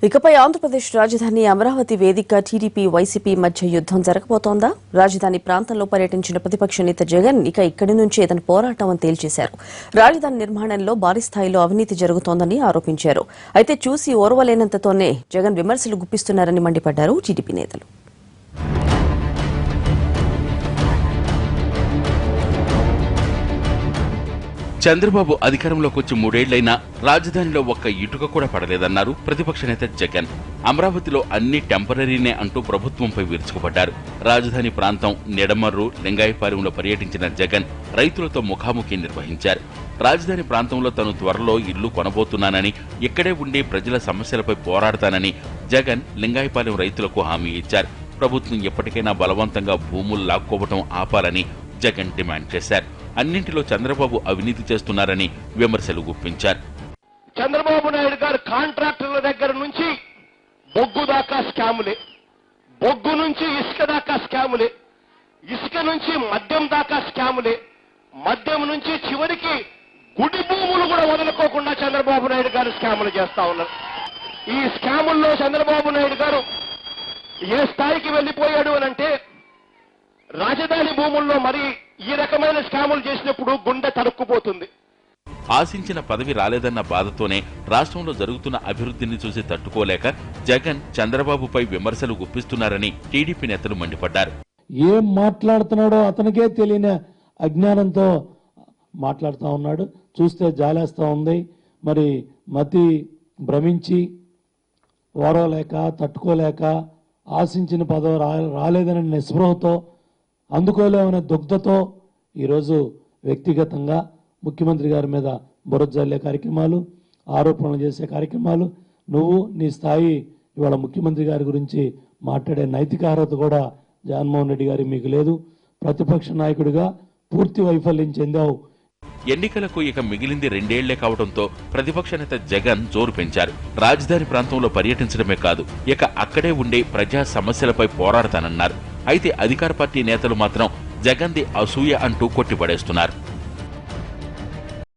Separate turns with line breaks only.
ఇకపై ఆంధ్రప్రదేశ్ రాజధాని అమరావతి వేదిక టీడీపీ వైసీపీ మధ్య యుద్దం జరగబోతోందా? రాజధాని ప్రాంతంలో పర్యటించిన ప్రతిపక్ష నేత జగన్ ఇక్కడి నుంచే తన పోరాటం అని తేల్చేశారు. రాజధాని నిర్మాణంలో భారీ స్థాయిలో అవినీతి జరుగుతోందని ఆరోపించారు. అయితే చూసి ఓర్వలేనంతతోనే జగన్ విమర్శలు గుప్పిస్తున్నారని మండిపడ్డారు టీడీపీ నేతలు.
చంద్రబాబు అధికారంలోకి వచ్చి 3 ఏళ్లైనా రాజధానిలో ఒక్క ఇటుక కూడా పడలేదన్నారు ప్రతిపక్ష నేత జగన్. అమరావతిలో అన్ని టెంపరరీనే అంటూ ప్రభుత్వంపై విరుచుకుపడ్డారు. రాజధాని ప్రాంతం నిడమర్రు, లింగాయపాలెంలో పర్యటించిన జగన్ రైతులతో ముఖాముఖి నిర్వహించారు. రాజధాని ప్రాంతంలో తాను త్వరలో ఇల్లు కొనబోతున్నానని, ఇక్కడే ఉండి ప్రజల సమస్యలపై పోరాడతానని జగన్ లింగాయపాలెం రైతులకు హామీ ఇచ్చారు. ప్రభుత్వం ఎప్పటికైనా బలవంతంగా భూములు లాక్కోవటం ఆపాలని జగన్ డిమాండ్ చేశారు. అన్నింటిలో చంద్రబాబు అవినీతి చేస్తున్నారని విమర్శలు గుప్పించారు.
చంద్రబాబు నాయుడు గారు కాంట్రాక్టర్ల దగ్గర నుంచి బొగ్గు దాకా స్కాములే, బొగ్గు నుంచి ఇసుక దాకా స్కాములే, ఇసుక నుంచి మద్యం దాకా స్కాములే, మద్యం నుంచి చివరికి గుడి భూములు కూడా వదులుకోకుండా చంద్రబాబు నాయుడు గారు స్కాములు చేస్తా ఉన్నారు. ఈ స్కాముల్లో చంద్రబాబు నాయుడు గారు ఏ స్థాయికి వెళ్లిపోయాడు అనంటే, రాజధాని భూముల్లో మరి ఈ రకమైన స్కాములు చేసినప్పుడు గుండె తరుక్కుపోతుంది.
ఆశించిన పదవి రాలేదన్న బాధతోనే రాష్ట్రంలో జరుగుతున్న అభివృద్ధిని చూసి తట్టుకోలేక జగన్ చంద్రబాబుపై విమర్శలు గుప్పిస్తున్నారని టీడీపీ నేతలు మండిపడ్డారు.
ఏం మాట్లాడుతున్నాడో అతనికే తెలియని అజ్ఞానంతో మాట్లాడుతూ ఉన్నాడు. చూస్తే జాలేస్తా ఉంది. మరి మతి భ్రమించి ఓరవలేక తట్టుకోలేక ఆశించిన పదవి రాలేదనే నిస్పృహతో, అందుకోలేమనే దుగ్ధతో ఈరోజు వ్యక్తిగతంగా ముఖ్యమంత్రి గారి మీద బురజల్లే కార్యక్రమాలు, ఆరోపణలు చేసే కార్యక్రమాలు. నువ్వు నీ స్థాయి ఇవాళ ముఖ్యమంత్రి గారి గురించి మాట్లాడే నైతిక అర్హత కూడా జగన్మోహన్ రెడ్డి గారి మీకు లేదు. ప్రతిపక్ష నాయకుడిగా పూర్తి వైఫల్యం చెందావు.
ఎన్నికలకు ఇక మిగిలింది 2 ఏళ్లే కావడంతో ప్రతిపక్ష నేత జగన్ జోరు పెంచారు. రాజధాని ప్రాంతంలో పర్యటించడమే కాదు, ఇక అక్కడే ఉండే ప్రజా సమస్యలపై పోరాడతానన్నారు. అయితే అధికార పార్టీ నేతలు మాత్రం జగన్ది అసూయ అంటూ కొట్టిపడేస్తున్నారు.